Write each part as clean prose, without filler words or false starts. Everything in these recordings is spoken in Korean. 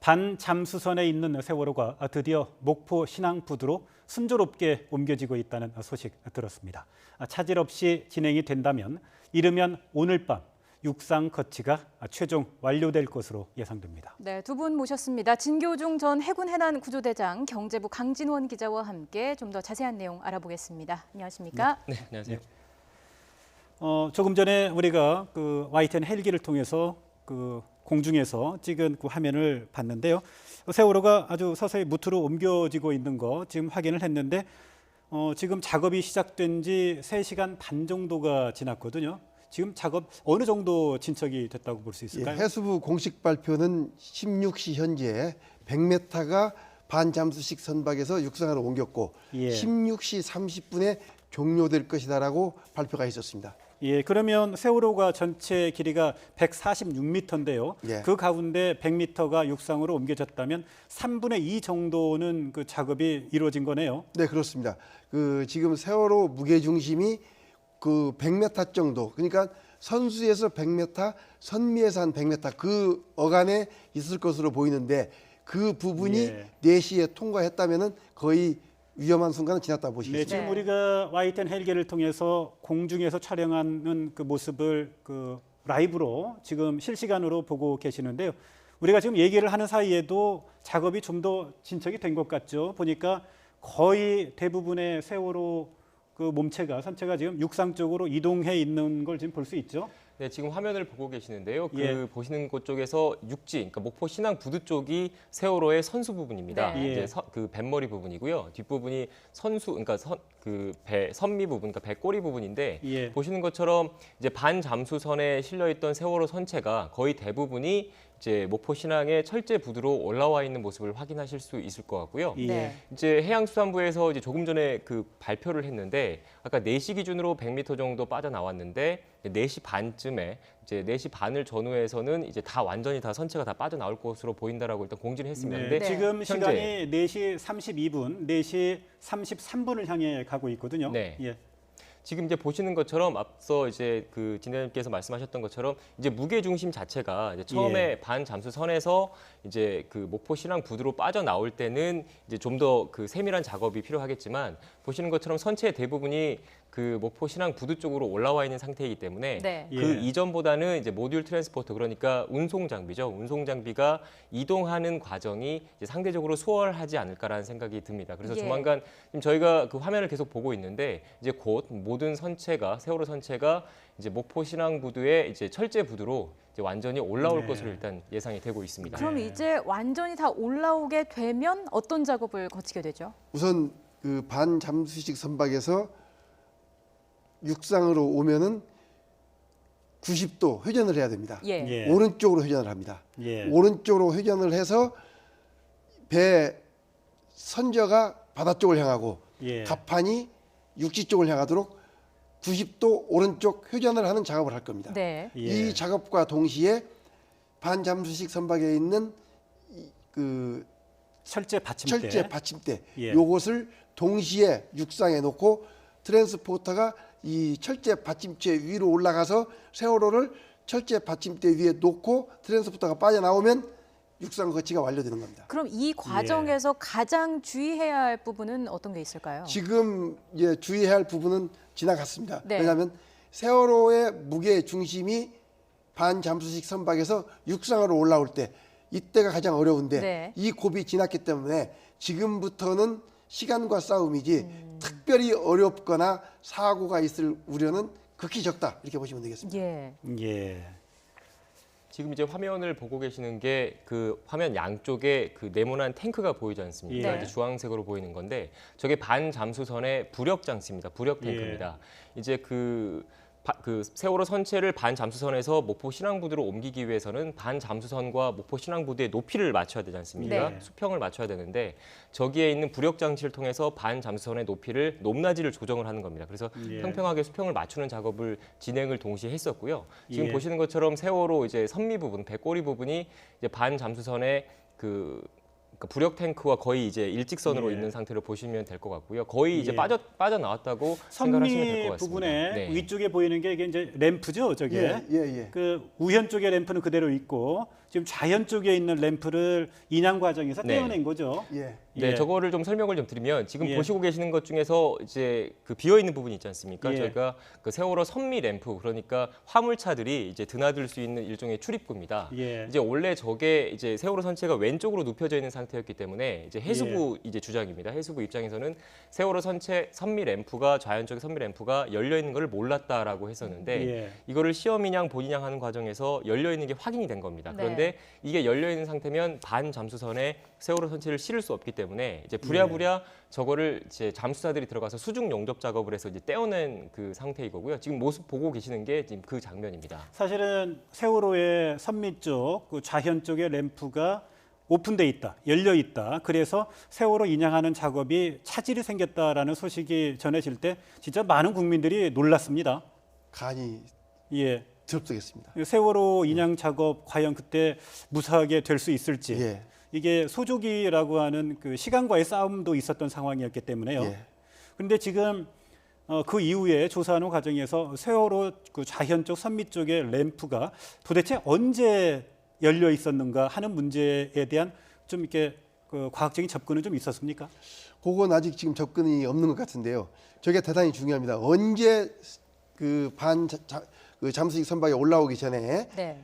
반잠수선에 있는 세월호가 드디어 목포 신항부두로 순조롭게 옮겨지고 있다는 소식 들었습니다. 차질 없이 진행이 된다면 이르면 오늘 밤 육상 거치가 최종 완료될 것으로 예상됩니다. 네, 두 분 모셨습니다. 진교중 전 해군 해난 구조대장, 경제부 강진원 기자와 함께 좀 더 자세한 내용 알아보겠습니다. 안녕하십니까? 네, 안녕하세요. 조금 전에 우리가 그 YTN 헬기를 통해서 그 공중에서 찍은 그 화면을 봤는데요. 세월호가 아주 서서히 무트로 옮겨지고 있는 거 지금 확인을 했는데 지금 작업이 시작된 지 3시간 반 정도가 지났거든요. 지금 작업 어느 정도 진척이 됐다고 볼 수 있을까요? 예, 해수부 공식 발표는 16시 현재 100m가 반잠수식 선박에서 육상으로 옮겼고 16시 30분에 종료될 것이다라고 발표가 있었습니다. 예, 그러면 세월호가 전체 길이가 146m인데요. 예. 그 가운데 100m가 육상으로 옮겨졌다면 3분의 2 정도는 그 작업이 이루어진 거네요. 네, 그렇습니다. 그 지금 세월호 무게 중심이 그 100m 정도, 그러니까 선수에서 100m, 선미에서 한 100m 그 어간에 있을 것으로 보이는데 그 부분이 4시에 통과했다면은 거의 위험한 순간은 지났다 보시겠습니다. 네, 지금 우리가 YTN 헬기를 통해서 공중에서 촬영하는 그 모습을 그 라이브로 지금 실시간으로 보고 계시는데요. 우리가 지금 얘기를 하는 사이에도 작업이 좀 더 진척이 된 것 같죠. 보니까 거의 대부분의 세월호 그 몸체가 선체가 지금 육상 쪽으로 이동해 있는 걸 지금 볼 수 있죠. 네, 지금 화면을 보고 계시는데요. 보시는 곳 쪽에서 육지, 그러니까 목포 신항 부두 쪽이 세월호의 선수 부분입니다. 네. 이제 그 뱃머리 부분이고요. 뒷부분이 선수, 그러니까 배 선미 부분, 그러니까 배꼬리 부분인데 보시는 것처럼 이제 반잠수선에 실려 있던 세월호 선체가 거의 대부분이 이제 목포 신항의 철제 부두로 올라와 있는 모습을 확인하실 수 있을 것 같고요. 이제 해양수산부에서 이제 조금 전에 그 발표를 했는데 아까 4시 기준으로 100m 정도 빠져나왔는데 4시 반쯤에 이제 4시 반을 전후해서는 이제 다 완전히 다 선체가 다 빠져나올 것으로 보인다라고 일단 공지를 했습니다. 근데 지금 시간이 4시 32분, 4시 33분을 향해 가고 있거든요. 지금 이제 보시는 것처럼 앞서 이제 그 진대장님께서 말씀하셨던 것처럼 이제 무게 중심 자체가 이제 처음에 반잠수선에서 이제 그 목포 신항 부두로 빠져나올 때는 이제 좀 더 그 세밀한 작업이 필요하겠지만 보시는 것처럼 선체의 대부분이 그 목포 신항 부두 쪽으로 올라와 있는 상태이기 때문에 그 이전보다는 이제 모듈 트랜스포터, 그러니까 운송 장비죠. 운송 장비가 이동하는 과정이 이제 상대적으로 수월하지 않을까라는 생각이 듭니다. 그래서 조만간 지금 저희가 그 화면을 계속 보고 있는데 이제 곧 모든 선체가 세월호 선체가 이제 목포 신항 부두의 이제 철제 부두로 이제 완전히 올라올 것으로 일단 예상이 되고 있습니다. 그럼 이제 완전히 다 올라오게 되면 어떤 작업을 거치게 되죠? 우선 그 반잠수식 선박에서 육상으로 오면은 90도 회전을 해야 됩니다. 오른쪽으로 회전을 합니다. 오른쪽으로 회전을 해서 배 선저가 바다 쪽을 향하고 갑판이 육지 쪽을 향하도록 90도 오른쪽 회전을 하는 작업을 할 겁니다. 이 작업과 동시에 반잠수식 선박에 있는 그 철제 받침대 요것을 동시에 육상에 놓고 트랜스포터가 이 철제 받침대 위로 올라가서 세월호를 철제 받침대 위에 놓고 트랜스포터가 빠져나오면 육상 거치가 완료되는 겁니다. 그럼 이 과정에서 가장 주의해야 할 부분은 어떤 게 있을까요? 지금 주의해야 할 부분은 지나갔습니다. 왜냐하면 세월호의 무게 중심이 반잠수식 선박에서 육상으로 올라올 때 이때가 가장 어려운데 이 고비 지났기 때문에 지금부터는 시간과 싸움이지 특별히 어렵거나 사고가 있을 우려는 극히 적다, 이렇게 보시면 되겠습니다. 지금 이제 화면을 보고 계시는 게 그 화면 양쪽에 그 네모난 탱크가 보이지 않습니까? 이제 주황색으로 보이는 건데 저게 반잠수선의 부력 장치입니다. 부력 탱크입니다. 이제 그 세월호 선체를 반잠수선에서 목포 신항부두로 옮기기 위해서는 반잠수선과 목포 신항부두의 높이를 맞춰야 되지 않습니까? 수평을 맞춰야 되는데 저기에 있는 부력 장치를 통해서 반잠수선의 높이를 높낮이를 조정을 하는 겁니다. 그래서 평평하게 수평을 맞추는 작업을 진행을 동시에 했었고요. 지금 보시는 것처럼 세월호 이제 선미 부분, 배꼬리 부분이 이제 반잠수선의 그러니까 부력 탱크와 거의 이제 일직선으로 있는 상태로 보시면 될 것 같고요. 거의 이제 빠져나왔다고 생각하시면 될 것 같습니다. 부분에 위쪽에 보이는 게 이게 이제 램프죠, 저게. 그 우현 쪽의 램프는 그대로 있고 지금 좌현 쪽에 있는 램프를 인양 과정에서 네. 떼어낸 거죠. 예. 네, 저거를 좀 설명을 좀 드리면 지금 예. 보시고 계시는 것 중에서 이제 그 비어 있는 부분이 있지 않습니까? 예. 저희가 그 세월호 선미 램프, 그러니까 화물차들이 이제 드나들 수 있는 일종의 출입구입니다. 예. 이제 원래 저게 이제 세월호 선체가 왼쪽으로 눕혀져 있는 상태였기 때문에 이제 해수부 이제 주장입니다. 해수부 입장에서는 세월호 선체 선미 램프가 좌현 쪽의 선미 램프가 열려 있는 걸 몰랐다라고 했었는데 예. 이거를 시험인양 본인양 하는 과정에서 열려 있는 게 확인이 된 겁니다. 네. 그런데 이게 열려 있는 상태면 반 잠수선에 세월호 선체를 실을 수 없기 때문에 이제 부랴부랴 저거를 이제 잠수사들이 들어가서 수중 용접 작업을 해서 이제 떼어낸 그 상태인 거고요. 지금 모습 보고 계시는 게 지금 그 장면입니다. 사실은 세월호의 선미 쪽, 그 좌현 쪽에 램프가 오픈돼 있다, 열려 있다. 그래서 세월호 인양하는 작업이 차질이 생겼다라는 소식이 전해질 때 진짜 많은 국민들이 놀랐습니다. 간이 예. 드럽겠습니다. 세월호 인양 작업 과연 그때 무사하게 될 수 있을지. 예. 이게 소조기라고 하는 그 시간과의 싸움도 있었던 상황이었기 때문에요. 예. 그런데 지금 그 이후에 조사하는 과정에서 세월호 그 좌현 쪽 선미 쪽의 램프가 도대체 언제 열려 있었는가 하는 문제에 대한 좀 이렇게 그 과학적인 접근은 좀 있었습니까? 그건 아직 지금 접근이 없는 것 같은데요. 저게 대단히 중요합니다. 언제 그 잠수식 선박에 올라오기 전에 네.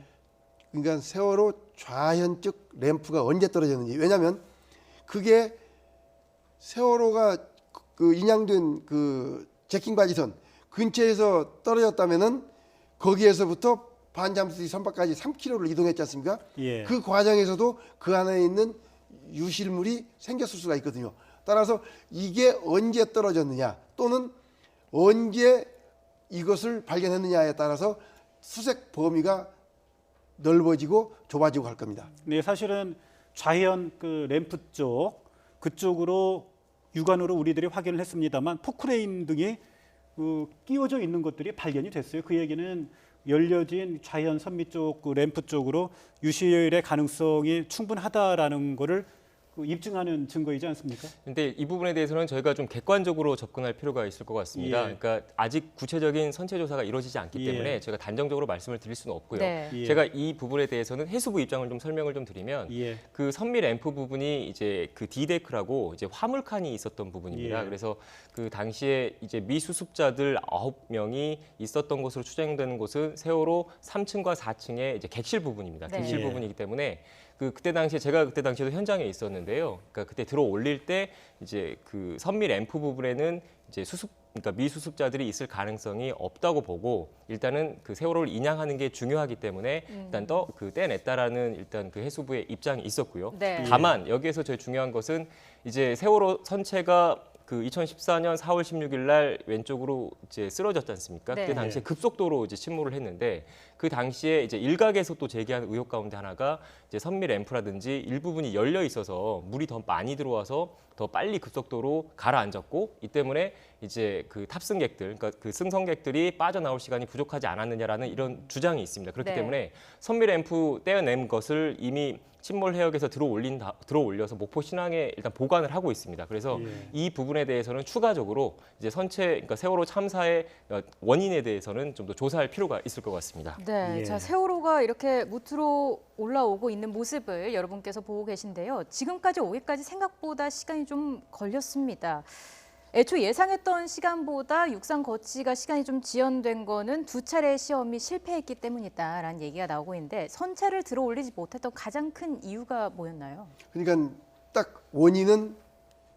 그러니까 세월호 좌현 쪽 램프가 언제 떨어졌는지. 왜냐하면 그게 세월호가 그 인양된 그 제킹바지선 근처에서 떨어졌다면은 거기에서부터 반잠수식 선박까지 3km를 이동했지 않습니까? 예. 그 과정에서도 그 안에 있는 유실물이 생겼을 수가 있거든요. 따라서 이게 언제 떨어졌느냐 또는 언제 이것을 발견했느냐에 따라서 수색 범위가 넓어지고 좁아지고 할 겁니다. 네, 사실은 좌현 그 램프 쪽 그쪽으로 육안으로 우리들이 확인을 했습니다만 포크레인 등이 끼워져 있는 것들이 발견이 됐어요. 그 얘기는 열려진 좌현 선미 쪽 그 램프 쪽으로 유실의 가능성이 충분하다라는 거를 입증하는 증거이지 않습니까? 근데 이 부분에 대해서는 저희가 좀 객관적으로 접근할 필요가 있을 것 같습니다. 예. 그러니까 아직 구체적인 선체 조사가 이루어지지 않기 예. 때문에 제가 단정적으로 말씀을 드릴 수는 없고요. 네. 예. 제가 이 부분에 대해서는 해수부 입장을 좀 설명을 좀 드리면 예. 그 선미 램프 부분이 이제 그 D데크라고 이제 화물칸이 있었던 부분입니다. 예. 그래서 그 당시에 이제 미수습자들 9명이 있었던 것으로 추정되는 곳은 세월호 3층과 4층의 이제 객실 부분입니다. 네. 객실 예. 부분이기 때문에 그때 당시에 제가 그때 당시에도 현장에 있었는데요. 그러니까 그때 들어 올릴 때 이제 그 선미 램프 부분에는 이제 그러니까 미수습자들이 있을 가능성이 없다고 보고 일단은 그 세월호를 인양하는 게 중요하기 때문에 일단 떼냈다라는 일단 그 해수부의 입장이 있었고요. 네. 다만 여기에서 제일 중요한 것은 이제 세월호 선체가 그 2014년 4월 16일 날 왼쪽으로 이제 쓰러졌지 않습니까? 네. 그때 당시에 급속도로 이제 침몰을 했는데 그 당시에 이제 일각에서 또 제기한 의혹 가운데 하나가 이제 선미 램프라든지 일부분이 열려 있어서 물이 더 많이 들어와서 더 빨리 급속도로 가라앉았고 이 때문에 이제 그 탑승객들, 그러니까 그 승선객들이 빠져나올 시간이 부족하지 않았느냐라는 이런 주장이 있습니다. 그렇기 네. 때문에 선미 램프 떼어낸 것을 이미 침몰 해역에서 들어올려서 목포 신항에 일단 보관을 하고 있습니다. 그래서 예. 이 부분에 대해서는 추가적으로 이제 그러니까 세월호 참사의 원인에 대해서는 좀 더 조사할 필요가 있을 것 같습니다. 네, 예. 자 세월호가 이렇게 무트로 올라오고 있는 모습을 여러분께서 보고 계신데요. 지금까지 오기까지 생각보다 시간이 좀 걸렸습니다. 애초 예상했던 시간보다 육상 거치가 시간이 좀 지연된 거는 2차례 시험이 실패했기 때문이다라는 얘기가 나오고 있는데 선체를 들어 올리지 못했던 가장 큰 이유가 뭐였나요? 그러니까 딱 원인은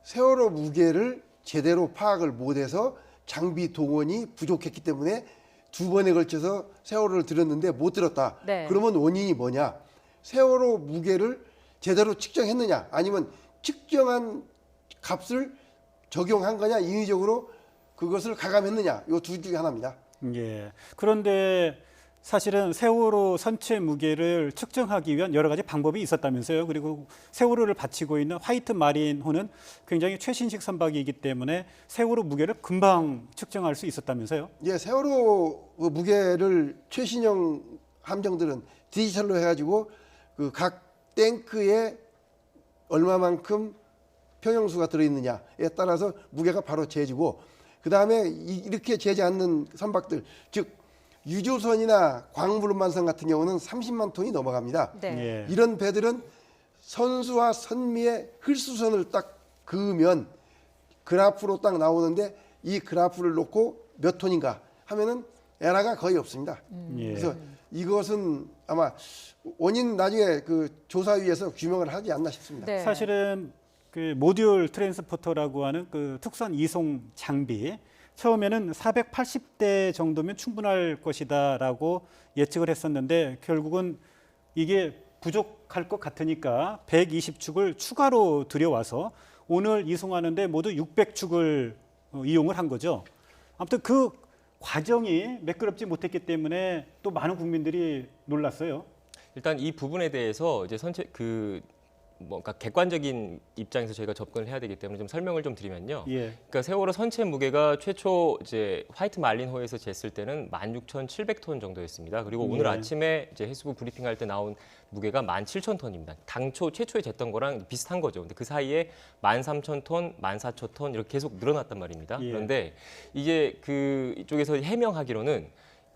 세월호 무게를 제대로 파악을 못해서 장비 동원이 부족했기 때문에 2번에 걸쳐서 세월호를 들었는데 못 들었다. 네. 그러면 원인이 뭐냐? 세월호 무게를 제대로 측정했느냐 아니면 측정한 값을 적용한 거냐 인위적으로 그것을 가감했느냐 이 두 중에 하나입니다. 예. 그런데 사실은 세월호 선체 무게를 측정하기 위한 여러 가지 방법이 있었다면서요. 그리고 세월호를 받치고 있는 화이트 마린호는 굉장히 최신식 선박이기 때문에 세월호 무게를 금방 측정할 수 있었다면서요. 예, 세월호 그 무게를 최신형 함정들은 디지털로 해가지고 그 각 탱크에 얼마만큼 평형수가 들어있느냐에 따라서 무게가 바로 재지고 그 다음에 이렇게 재지 않는 선박들 즉 유조선이나 광물만선 같은 경우는 30만 톤이 넘어갑니다. 네. 예. 이런 배들은 선수와 선미의 힐수선을 딱 그으면 그래프로 딱 나오는데 이 그래프를 놓고 몇 톤인가 하면은 에러가 거의 없습니다. 예. 그래서 이것은 아마 원인 나중에 그 조사위에서 규명을 하지 않나 싶습니다. 네. 사실은 그 모듈 트랜스포터라고 하는 그 특수한 이송 장비 처음에는 480대 정도면 충분할 것이다라고 예측을 했었는데 결국은 이게 부족할 것 같으니까 120축을 추가로 들여와서 오늘 이송하는데 모두 600축을 이용을 한 거죠. 아무튼 그 과정이 매끄럽지 못했기 때문에 또 많은 국민들이 놀랐어요. 일단 이 부분에 대해서 이제 뭔가 객관적인 입장에서 저희가 접근을 해야 되기 때문에 좀 설명을 좀 드리면요. 예. 그러니까 세월호 선체 무게가 최초 이제 화이트 말린호에서 쟀을 때는 16,700톤 정도였습니다. 그리고 오늘 예. 아침에 이제 해수부 브리핑할 때 나온 무게가 17,000톤입니다. 당초 최초에 쟀던 거랑 비슷한 거죠. 근데 그 사이에 13,000톤, 14,000톤 이렇게 계속 늘어났단 말입니다. 예. 그런데 이게 그 이쪽에서 해명하기로는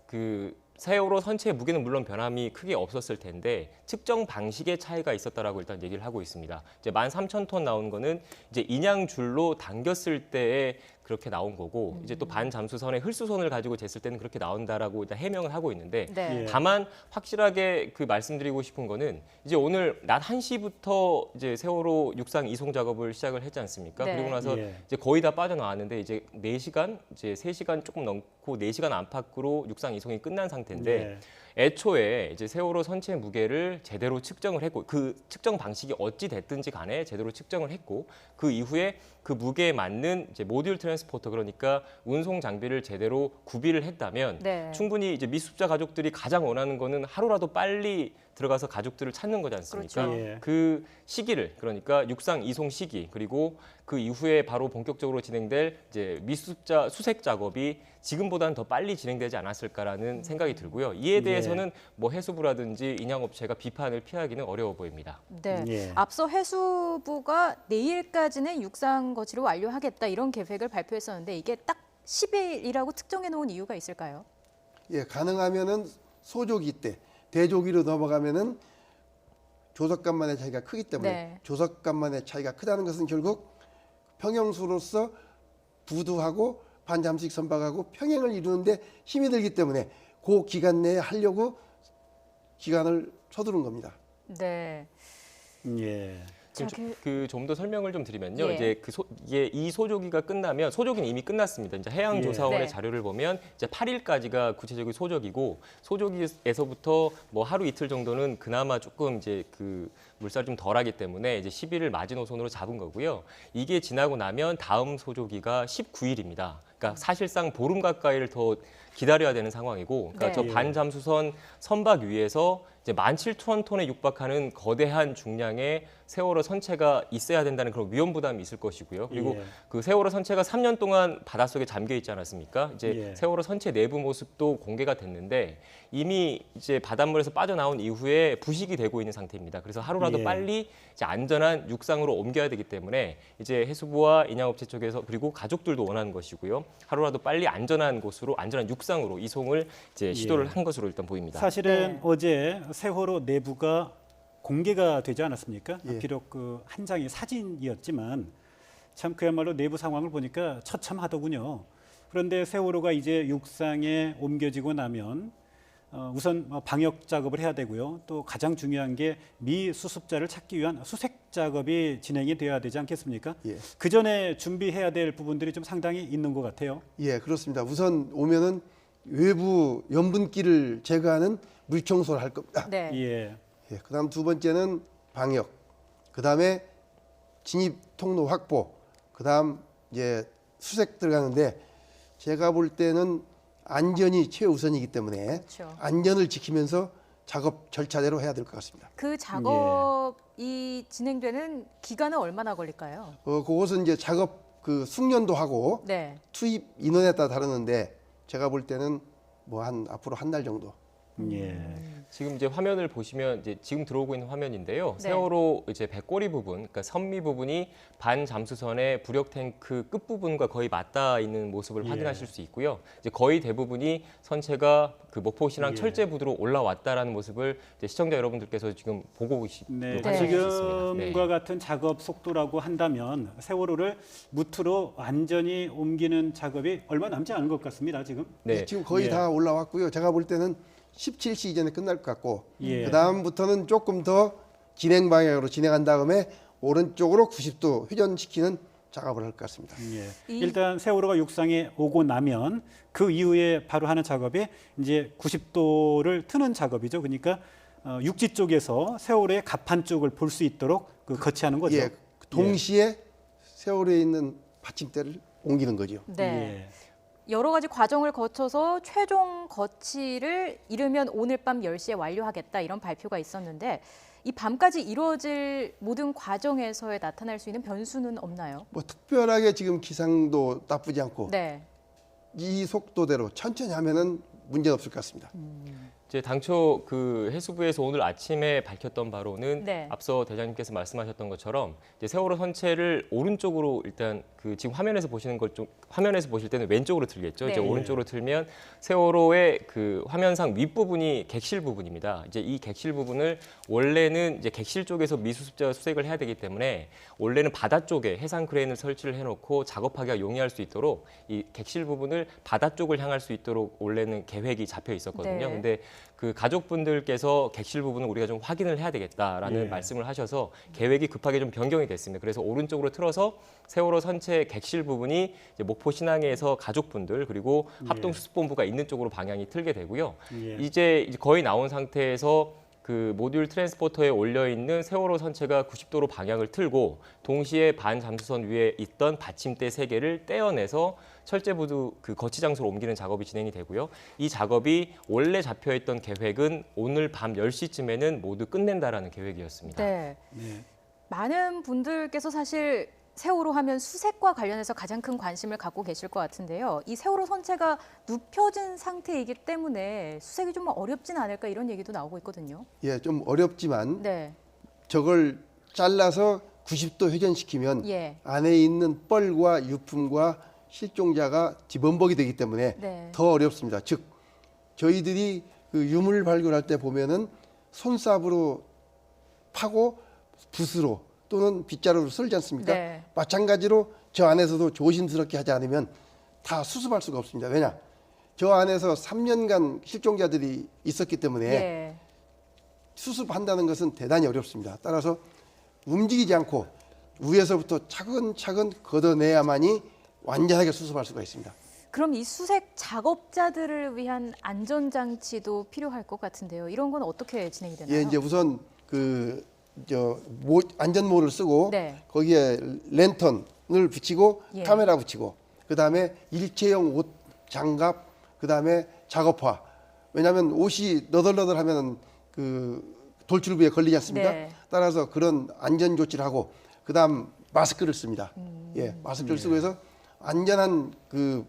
그 세월호 선체의 무게는 물론 변함이 크게 없었을 텐데 측정 방식의 차이가 있었다라고 일단 얘기를 하고 있습니다. 이제 13,000톤 나온 거는 이제 인양줄로 당겼을 때에 그렇게 나온 거고 이제 또 반잠수선의 흘수선을 가지고 쟀을 때는 그렇게 나온다라고 일단 해명을 하고 있는데 네. 예. 다만 확실하게 그 말씀드리고 싶은 거는 이제 오늘 낮 1시부터 이제 세월호 육상 이송 작업을 시작을 했지 않습니까? 네. 그리고 나서 예. 이제 거의 다 빠져나왔는데 이제 4시간, 이제 3시간 조금 넘고 4시간 안팎으로 육상 이송이 끝난 상태인데 예. 애초에 이제 세월호 선체 무게를 제대로 측정을 했고 그 측정 방식이 어찌 됐든지 간에 제대로 측정을 했고 그 이후에 그 무게에 맞는 이제 모듈 트랜스포터 그러니까 운송 장비를 제대로 구비를 했다면 네. 충분히 이제 미수습자 가족들이 가장 원하는 거는 하루라도 빨리 들어가서 가족들을 찾는 거지 않습니까? 그렇죠. 예. 그 시기를 그러니까 육상 이송 시기 그리고 그 이후에 바로 본격적으로 진행될 이제 미수습자 수색 작업이 지금보다는 더 빨리 진행되지 않았을까라는 생각이 들고요. 이에 대해서는 뭐 해수부라든지 인양업체가 비판을 피하기는 어려워 보입니다. 네. 예. 앞서 해수부가 내일까지는 육상 거치를 완료하겠다 이런 계획을 발표했었는데 이게 딱 10일이라고 특정해 놓은 이유가 있을까요? 예, 가능하면은 소조기 때 대조기로 넘어가면은 조석간만의 차이가 크기 때문에 네. 조석간만의 차이가 크다는 것은 결국 평형수로서 부두하고 반잠식 선박하고 평행을 이루는데 힘이 들기 때문에 그 기간 내에 하려고 기간을 서두른 겁니다. 네. 예. 자, 그 좀 더 설명을 좀 드리면요. 예. 이제 이게 이 소조기가 끝나면 소조기는 이미 끝났습니다. 이제 해양조사원의 네. 자료를 보면 이제 8일까지가 구체적인 소조기고 소조기에서부터 뭐 하루 이틀 정도는 그나마 조금 이제 그 물살이 좀 덜하기 때문에 이제 10일을 마지노선으로 잡은 거고요. 이게 지나고 나면 다음 소조기가 19일입니다. 그러니까 사실상 보름 가까이를 더 기다려야 되는 상황이고, 그러니까 네. 저 반잠수선 선박 위에서 이제 17,000톤에 육박하는 거대한 중량의 세월호 선체가 있어야 된다는 그런 위험 부담이 있을 것이고요. 그리고 예. 그 세월호 선체가 3년 동안 바닷속에 잠겨 있지 않았습니까? 이제 예. 세월호 선체 내부 모습도 공개가 됐는데 이미 이제 바닷물에서 빠져나온 이후에 부식이 되고 있는 상태입니다. 그래서 하루라도 예. 빨리 이제 안전한 육상으로 옮겨야 되기 때문에 이제 해수부와 인양업체 쪽에서 그리고 가족들도 원하는 것이고요. 하루라도 빨리 안전한 곳으로 안전한 육상으로 이송을 이제 시도를 예. 한 것으로 일단 보입니다. 사실은 네. 어제 세월호 내부가 공개가 되지 않았습니까? 예. 비록 그 한 장의 사진이었지만 참 그야말로 내부 상황을 보니까 처참하더군요. 그런데 세월호가 이제 육상에 옮겨지고 나면 우선 방역 작업을 해야 되고요. 또 가장 중요한 게 미수습자를 찾기 위한 수색 작업이 진행이 돼야 되지 않겠습니까? 예. 그 전에 준비해야 될 부분들이 좀 상당히 있는 것 같아요. 예, 그렇습니다. 우선 오면은 외부 염분기를 제거하는 물청소를 할 겁니다. 네. 예. 예, 그다음 두 번째는 방역, 그다음에 진입 통로 확보, 그다음 이제 수색 들어가는데 제가 볼 때는 안전이 최우선이기 때문에 그렇죠. 안전을 지키면서 작업 절차대로 해야 될 것 같습니다. 그 작업이 진행되는 기간은 얼마나 걸릴까요? 그것은 이제 작업 그 숙련도 하고 네. 투입 인원에 따라 다르는데 제가 볼 때는 뭐 한 앞으로 한 달 정도 예. 지금 이제 화면을 보시면 이제 지금 들어오고 있는 화면인데요. 네. 세월호 이제 배꼬리 부분, 그러니까 선미 부분이 반 잠수선의 부력 탱크 끝 부분과 거의 맞닿아 있는 모습을 예. 확인하실 수 있고요. 이제 거의 대부분이 선체가 그 목포신항 예. 철제 부두로 올라왔다라는 모습을 이제 시청자 여러분들께서 지금 보고 네, 확인하실 수 있습니다. 네. 지금과 같은 작업 속도라고 한다면 세월호를 무트로 완전히 옮기는 작업이 얼마 남지 않은 것 같습니다. 지금. 네. 지금 거의 예. 다 올라왔고요. 제가 볼 때는 17시 이전에 끝날 것 같고 예. 그 다음부터는 조금 더 진행 방향으로 진행한 다음에 오른쪽으로 90도 회전시키는 작업을 할 것 같습니다. 예. 이- 일단 세월호가 육상에 오고 나면 그 이후에 바로 하는 작업이 이제 90도를 트는 작업이죠. 그러니까 육지 쪽에서 세월호의 갑판 쪽을 볼 수 있도록 그 거치하는 거죠. 예, 동시에 세월호에 있는 받침대를 옮기는 거죠. 네. 예. 여러 가지 과정을 거쳐서 최종 거치를 이르면 오늘 밤 10시에 완료하겠다 이런 발표가 있었는데 이 밤까지 이루어질 모든 과정에서에 나타날 수 있는 변수는 없나요? 뭐 특별하게 지금 기상도 나쁘지 않고 네. 이 속도대로 천천히 하면은 문제는 없을 것 같습니다. 이제 당초 그 해수부에서 오늘 아침에 밝혔던 바로는 네. 앞서 대장님께서 말씀하셨던 것처럼 이제 세월호 선체를 오른쪽으로 일단 그 지금 화면에서 보시는 걸 좀 화면에서 보실 때는 왼쪽으로 틀겠죠. 이제 네. 오른쪽으로 틀면 세월호의 그 화면상 윗부분이 객실 부분입니다. 이제 이 객실 부분을 원래는 이제 객실 쪽에서 미수습자가 수색을 해야 되기 때문에 원래는 바다 쪽에 해상 크레인을 설치를 해놓고 작업하기가 용이할 수 있도록 이 객실 부분을 바다 쪽을 향할 수 있도록 원래는 계획이 잡혀 있었거든요. 네. 근데 그 가족분들께서 객실 부분을 우리가 좀 확인을 해야 되겠다라는 예. 말씀을 하셔서 계획이 급하게 좀 변경이 됐습니다. 그래서 오른쪽으로 틀어서 세월호 선체 객실 부분이 이제 목포 신항에서 가족분들 그리고 합동수습본부가 있는 쪽으로 방향이 틀게 되고요. 예. 이제 거의 나온 상태에서 그 모듈 트랜스포터에 올려 있는 세월호 선체가 90도로 방향을 틀고 동시에 반 잠수선 위에 있던 받침대 3개를 떼어내서 철제부두 그 거치 장소로 옮기는 작업이 진행이 되고요. 이 작업이 원래 잡혀 있던 계획은 오늘 밤 10시쯤에는 모두 끝낸다라는 계획이었습니다. 네. 네. 많은 분들께서 사실 세월호 하면 수색과 관련해서 가장 큰 관심을 갖고 계실 것 같은데요. 이 세월호 선체가 눕혀진 상태이기 때문에 수색이 좀 어렵진 않을까 이런 얘기도 나오고 있거든요. 예, 좀 어렵지만 네. 저걸 잘라서 90도 회전시키면 예. 안에 있는 뻘과 유품과 실종자가 뒤범벅이 되기 때문에 네. 더 어렵습니다. 즉 저희들이 그 유물 발굴할 때 보면은 손삽으로 파고 붓으로 또는 빗자루로 썰지 않습니까? 네. 마찬가지로 저 안에서도 조심스럽게 하지 않으면 다 수습할 수가 없습니다. 왜냐? 저 안에서 3년간 실종자들이 있었기 때문에 예. 수습한다는 것은 대단히 어렵습니다. 따라서 움직이지 않고 위에서부터 차근차근 걷어내야만이 완전하게 수습할 수가 있습니다. 그럼 이 수색 작업자들을 위한 안전장치도 필요할 것 같은데요. 이런 건 어떻게 진행이 되나요? 예, 이제 우선 그 안전모를 쓰고 네. 거기에 랜턴을 붙이고 예. 카메라 붙이고 그 다음에 일체형 옷, 장갑, 그 다음에 작업화. 왜냐하면 옷이 너덜너덜하면 그 돌출부에 걸리지 않습니까? 네. 따라서 그런 안전 조치를 하고 그 다음 마스크를 씁니다. 예, 마스크를 쓰고 해서 안전한 그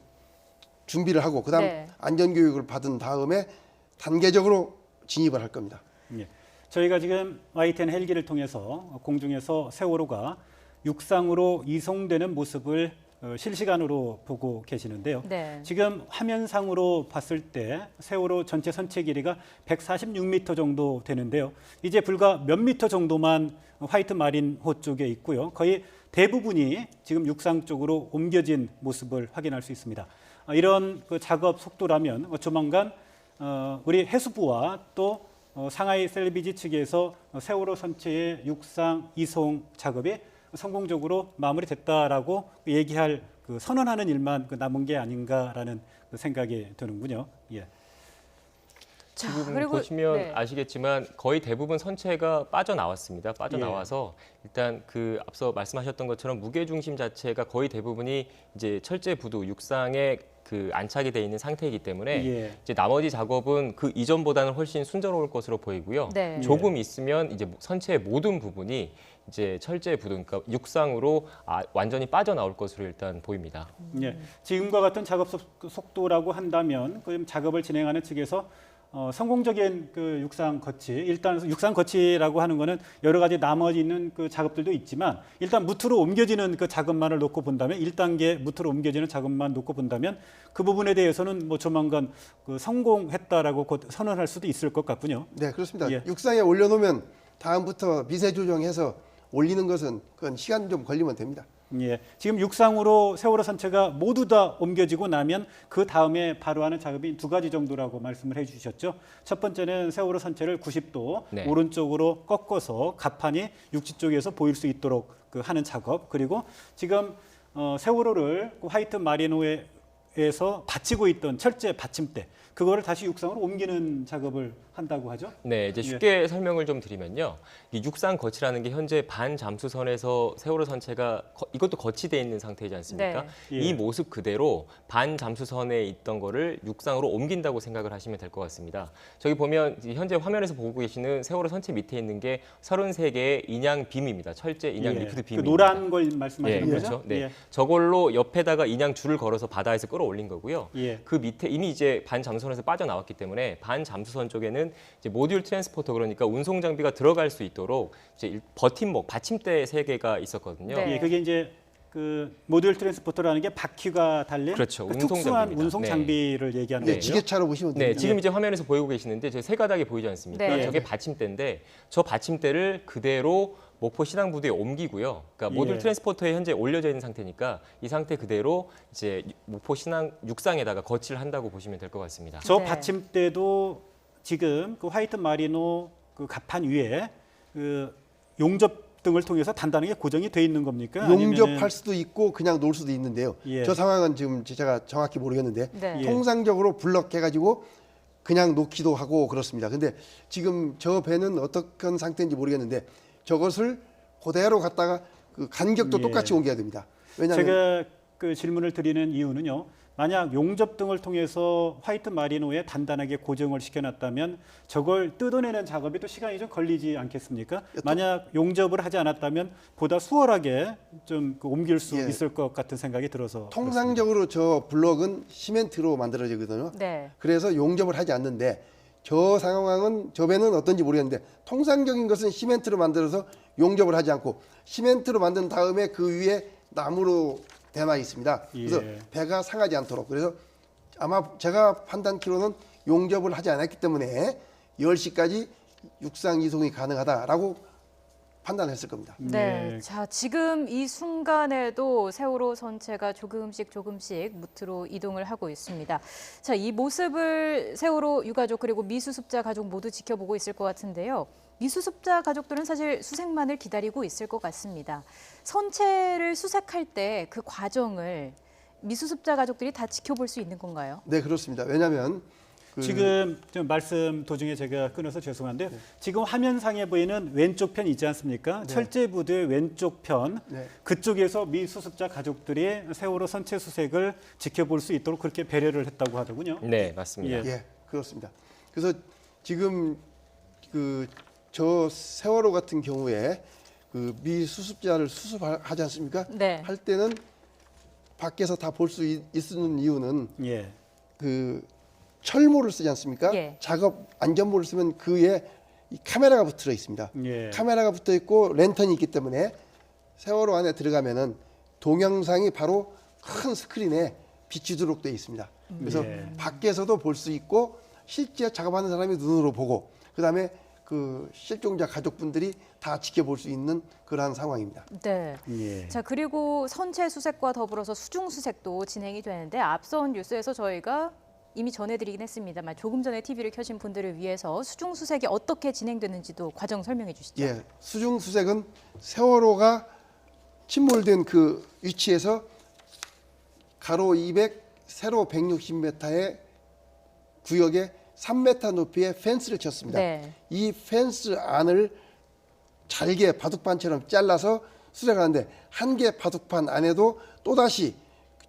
준비를 하고 그 다음 네. 안전 교육을 받은 다음에 단계적으로 진입을 할 겁니다. 예. 저희가 지금 Y10 헬기를 통해서 공중에서 세월호가 육상으로 이송되는 모습을 실시간으로 보고 계시는데요. 네. 지금 화면상으로 봤을 때 세월호 전체 선체 길이가 146m 정도 되는데요. 이제 불과 몇 미터 정도만 화이트 마린호 쪽에 있고요. 거의 대부분이 지금 육상 쪽으로 옮겨진 모습을 확인할 수 있습니다. 이런 그 작업 속도라면 조만간 우리 해수부와 또 상하이 셀비지 측에서 세월호 선체의 육상 이송 작업이 성공적으로 마무리됐다라고 얘기할 그 선언하는 일만 남은 게 아닌가라는 그 생각이 드는군요. 예. 자, 지금 그리고 보시면 네. 아시겠지만 거의 대부분 선체가 빠져나왔습니다. 빠져나와서 일단 그 앞서 말씀하셨던 것처럼 무게 중심 자체가 거의 대부분이 이제 철제 부두 육상에 그 안착이 돼 있는 상태이기 때문에 예. 이제 나머지 작업은 그 이전보다는 훨씬 순조로울 것으로 보이고요. 네. 조금 있으면 이제 선체의 모든 부분이 이제 철제 부두, 그러니까 육상으로 완전히 빠져나올 것으로 일단 보입니다. 예. 지금과 같은 작업 속도라고 한다면 그 작업을 진행하는 측에서 성공적인 그 육상 거치, 일단 육상 거치라고 하는 거는 여러 가지 나머지 있는 그 작업들도 있지만 일단 무트로 옮겨지는 그 작업만을 놓고 본다면 1단계 무트로 옮겨지는 작업만 놓고 본다면 그 부분에 대해서는 뭐 조만간 그 성공했다라고 곧 선언할 수도 있을 것 같군요. 네, 그렇습니다. 예. 육상에 올려놓으면 다음부터 미세 조정해서 올리는 것은 그건 시간 좀 걸리면 됩니다. 예, 지금 육상으로 세월호 선체가 모두 다 옮겨지고 나면 그 다음에 바로 하는 작업이 두 가지 정도라고 말씀을 해주셨죠. 첫 번째는 세월호 선체를 90도 네. 오른쪽으로 꺾어서 갑판이 육지 쪽에서 보일 수 있도록 그 하는 작업. 그리고 지금 세월호를 그 화이트 마리노에서 받치고 있던 철제 받침대 그거를 다시 육상으로 옮기는 작업을 한다고 하죠. 네, 이제 쉽게 설명을 좀 드리면요. 이 육상 거치라는 게 현재 반 잠수선에서 세월호 선체가 이것도 거치돼 있는 상태이지 않습니까? 네. 예. 이 모습 그대로 반 잠수선에 있던 거를 육상으로 옮긴다고 생각을 하시면 될 것 같습니다. 저기 보면 현재 화면에서 보고 계시는 세월호 선체 밑에 있는 게 33개의 인양 빔입니다. 철제 인양 예. 리퀴드 그 빔입니다. 노란 걸 말씀하시는 예, 거죠? 그렇죠. 네. 예. 저걸로 옆에다가 인양 줄을 걸어서 바다에서 끌어올린 거고요. 예. 그 밑에 이미 이제 반 잠수선에서 빠져나왔기 때문에 반 잠수선 쪽에는 이제 모듈 트랜스포터 그러니까 운송 장비가 들어갈 수 있도록 이제 버팀목 받침대 3개가 있었거든요. 네. 예, 그게 이제 그 모듈 트랜스포터라는 게 바퀴가 달린 그렇죠. 그 운송 특수한 장비입니다. 운송 네. 장비를 얘기하는 네, 거예요. 지게차로 보시면 네, 됩니다. 지금 이제 화면에서 보이고 계시는데 저 세 가닥이 보이지 않습니까? 네. 저게 받침대인데 저 받침대를 그대로 목포 신항부두에 옮기고요. 그러니까 모듈 예. 트랜스포터에 현재 올려져 있는 상태니까 이 상태 그대로 이제 목포 신항 육상에다가 거치를 한다고 보시면 될 것 같습니다. 저 네. 받침대도 지금 그 화이트 마리노 그 갑판 위에 그 용접 등을 통해서 단단하게 고정이 돼 있는 겁니까? 용접할 수도 있고 그냥 놓을 수도 있는데요. 예. 저 상황은 지금 제가 정확히 모르겠는데 네. 예. 통상적으로 블럭해가지고 그냥 놓기도 하고 그렇습니다. 근데 지금 저 배는 어떤 상태인지 모르겠는데 저것을 그대로 갖다가 그 간격도 예. 똑같이 옮겨야 됩니다. 왜냐하면 제가 그 질문을 드리는 이유는요. 만약 용접 등을 통해서 화이트 마리노에 단단하게 고정을 시켜놨다면 저걸 뜯어내는 작업이 또 시간이 좀 걸리지 않겠습니까? 만약 용접을 하지 않았다면 보다 수월하게 좀그 옮길 수 예. 있을 것 같은 생각이 들어서 통상적으로 저 블럭은 시멘트로 만들어지거든요. 네. 그래서 용접을 하지 않는데 저 상황은 저 배는 어떤지 모르겠는데 통상적인 것은 시멘트로 만들어서 용접을 하지 않고 시멘트로 만든 다음에 그 위에 나무로 대놔 있습니다. 그래서 예. 배가 상하지 않도록. 그래서 아마 제가 판단키로는 용접을 하지 않았기 때문에 10시까지 육상 이송이 가능하다라고 판단했을 겁니다. 네. 네. 자, 지금 이 순간에도 세월호 선체가 조금씩 무트로 이동을 하고 있습니다. 자, 이 모습을 세월호 유가족 그리고 미수습자 가족 모두 지켜보고 있을 것 같은데요. 미수습자 가족들은 사실 수색만을 기다리고 있을 것 같습니다. 선체를 수색할 때 그 과정을 미수습자 가족들이 다 지켜볼 수 있는 건가요? 네, 그렇습니다. 왜냐하면 지금 좀 말씀 도중에 제가 끊어서 죄송한데요. 지금 화면상에 보이는 왼쪽 편 있지 않습니까? 철제 부두의 왼쪽 편 네. 그쪽에서 미수습자 가족들이 세월호 선체 수색을 지켜볼 수 있도록 그렇게 배려를 했다고 하더군요. 네, 맞습니다. 예, 그렇습니다. 그래서 지금 저 세월호 같은 경우에 그 미수습자를 수습하지 않습니까? 네. 할 때는 밖에서 다 볼 수 있는 이유는 예. 그 철모를 쓰지 않습니까? 예. 작업 안전모를 쓰면 그 위에 이 카메라가 붙어 있습니다. 예. 카메라가 붙어 있고 랜턴이 있기 때문에 세월호 안에 들어가면은 동영상이 바로 큰 스크린에 비치도록 되어 있습니다. 그래서 예. 밖에서도 볼 수 있고 실제 작업하는 사람이 눈으로 보고 그다음에 그 실종자 가족분들이 다 지켜볼 수 있는 그러한 상황입니다. 네. 예. 자, 그리고 선체 수색과 더불어서 수중 수색도 진행이 되는데 앞선 뉴스에서 저희가 이미 전해드리긴 했습니다만 조금 전에 TV를 켜신 분들을 위해서 수중 수색이 어떻게 진행되는지도 과정 설명해 주시죠. 예, 수중 수색은 세월호가 침몰된 그 위치에서 가로 200, 세로 160m의 구역에 3m 높이의 펜스를 쳤습니다. 네. 이 펜스 안을 잘게 바둑판처럼 잘라서 수색하는데 한 개 바둑판 안에도 또다시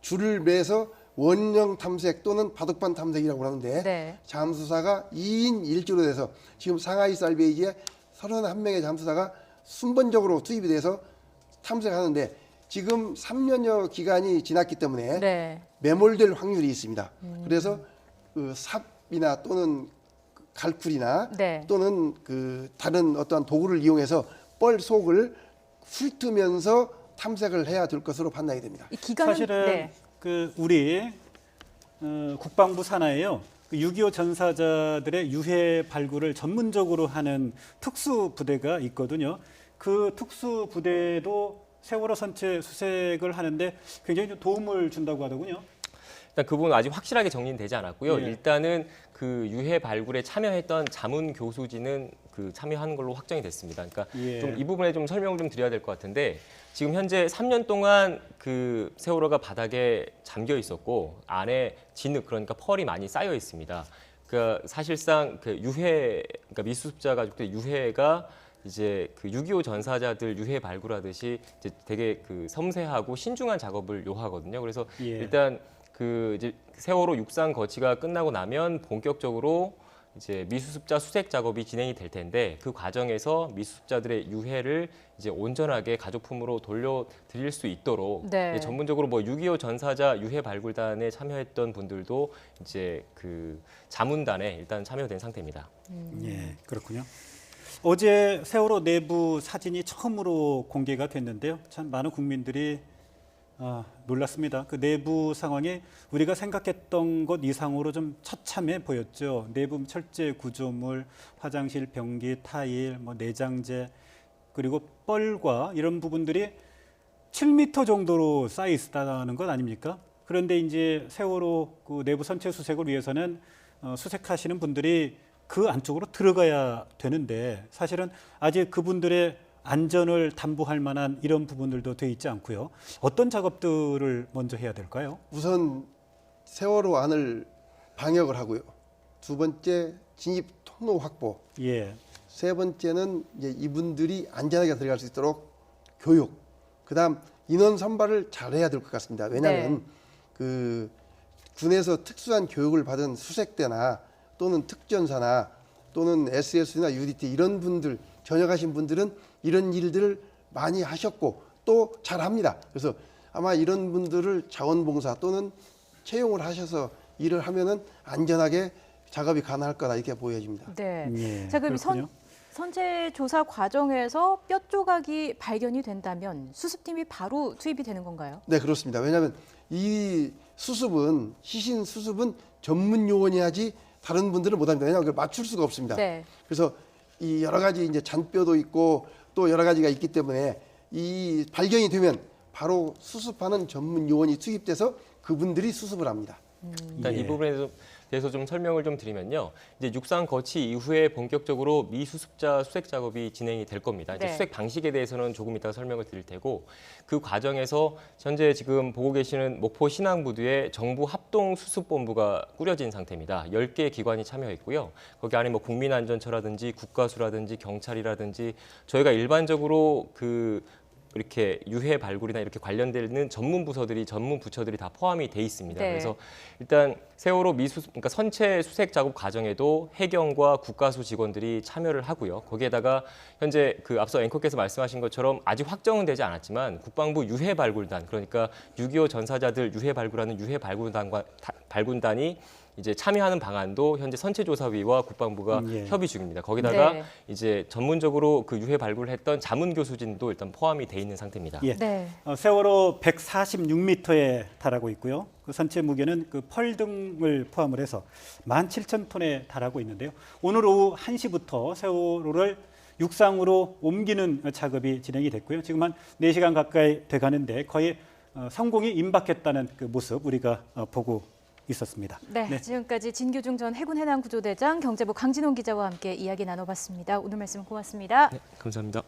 줄을 매서 원형 탐색 또는 바둑판 탐색이라고 하는데 네. 잠수사가 2인 1조로 돼서 지금 상하이 살베이지에 31명의 잠수사가 순번적으로 투입이 돼서 탐색하는데 지금 3년여 기간이 지났기 때문에 네. 매몰될 확률이 있습니다. 그래서 그 삽이나 또는 갈쿨이나 네. 또는 그 다른 어떠한 도구를 이용해서 뻘 속을 훑으면서 탐색을 해야 될 것으로 판단이 됩니다. 이 기간은 사실은 네. 그 우리 국방부 산하에요. 6.25 전사자들의 유해 발굴을 전문적으로 하는 특수 부대가 있거든요. 그 특수 부대도 세월호 선체 수색을 하는데 굉장히 좀 도움을 준다고 하더군요. 일단 그 부분은 아직 확실하게 정리는 되지 않았고요. 예. 일단은 그 유해 발굴에 참여했던 자문 교수진은 그 참여하는 걸로 확정이 됐습니다. 그러니까 예. 좀 이 부분에 좀 설명을 좀 드려야 될 것 같은데 지금 현재 3년 동안 그 세월호가 바닥에 잠겨 있었고 안에 진흙 그러니까 펄이 많이 쌓여 있습니다. 그러니까 사실상 그 유해 그러니까 미수습자 가족들 유해가 이제 그 6.25 전사자들 유해 발굴하듯이 이제 되게 그 섬세하고 신중한 작업을 요하거든요. 그래서 예. 일단 그 이제 세월호 육상 거치가 끝나고 나면 본격적으로 이제 미수습자 수색 작업이 진행이 될 텐데 그 과정에서 미수습자들의 유해를 이제 온전하게 가족품으로 돌려드릴 수 있도록 네. 전문적으로 뭐 6.25 전사자 유해 발굴단에 참여했던 분들도 이제 그 자문단에 일단 참여된 상태입니다. 예, 그렇군요. 어제 세월호 내부 사진이 처음으로 공개가 됐는데요. 참 많은 국민들이 놀랐습니다. 그 내부 상황이 우리가 생각했던 것 이상으로 좀 처참해 보였죠. 내부 철제 구조물, 화장실 변기, 타일, 뭐 내장재 그리고 뻘과 이런 부분들이 7m 정도로 쌓여 있다는 것 아닙니까? 그런데 이제 세월호 그 내부 선체 수색을 위해서는 수색하시는 분들이 그 안쪽으로 들어가야 되는데 사실은 아직 그분들의 안전을 담보할 만한 이런 부분들도 돼 있지 않고요. 어떤 작업들을 먼저 해야 될까요? 우선 세월호 안을 방역을 하고요. 두 번째 진입 통로 확보. 예, 세 번째는 이제 이분들이 안전하게 들어갈 수 있도록 교육. 그다음 인원 선발을 잘해야 될 것 같습니다. 왜냐하면 그 군에서 특수한 교육을 받은 수색대나 또는 특전사나 또는 SS나 UDT 이런 분들 전역하신 분들은 이런 일들을 많이 하셨고 또 잘합니다. 그래서 아마 이런 분들을 자원봉사 또는 채용을 하셔서 일을 하면은 안전하게 작업이 가능할 거다 이렇게 보여집니다. 네. 예, 자, 그럼 그렇군요. 선체 조사 과정에서 뼈 조각이 발견이 된다면 수습팀이 바로 투입이 되는 건가요? 네, 그렇습니다. 왜냐하면 이 수습은 시신 수습은 전문 요원이야지 다른 분들은 못합니다. 왜냐하면 그걸 맞출 수가 없습니다. 네. 그래서 이 여러 가지 이제 잔뼈도 있고 또 여러 가지가 있기 때문에 이 발견이 되면 바로 수습하는 전문 요원이 투입돼서 그분들이 수습을 합니다. 일단 예. 이 부분에 대해서 좀 설명을 좀 드리면요. 이제 육상 거치 이후에 본격적으로 미수습자 수색 작업이 진행이 될 겁니다. 이제 네. 수색 방식에 대해서는 조금 이따 설명을 드릴 테고 그 과정에서 현재 지금 보고 계시는 목포 신항부두에 정부 합동 수습본부가 꾸려진 상태입니다. 10개 기관이 참여했고요. 거기 안에 뭐 국민안전처라든지 국가수라든지 경찰이라든지 저희가 일반적으로 이렇게 유해 발굴이나 이렇게 관련되는 전문 부서들이 전문 부처들이 다 포함이 돼 있습니다. 네. 그래서 일단 세월호 그러니까 선체 수색 작업 과정에도 해경과 국가수 직원들이 참여를 하고요. 거기에다가 현재 그 앞서 앵커께서 말씀하신 것처럼 아직 확정은 되지 않았지만 국방부 유해 발굴단 그러니까 6.25 전사자들 유해 발굴하는 유해 발굴단이 이제 참여하는 방안도 현재 선체조사위와 국방부가 예. 협의 중입니다. 거기다가 네. 이제 전문적으로 그 유해 발굴을 했던 자문 교수진도 일단 포함이 돼 있는 상태입니다. 예. 네. 세월호 146m에 달하고 있고요. 그 선체 무게는 그 펄 등을 포함을 해서 17,000톤에 달하고 있는데요. 오늘 오후 1시부터 세월호를 육상으로 옮기는 작업이 진행이 됐고요. 지금 한 4시간 가까이 돼가는데 거의 성공이 임박했다는 그 모습 우리가 보고 있었습니다. 네, 지금까지 진규중 전 해군 해남구조대장, 경제부 강진홍 기자와 함께 이야기 나눠봤습니다. 오늘 말씀 고맙습니다. 네, 감사합니다.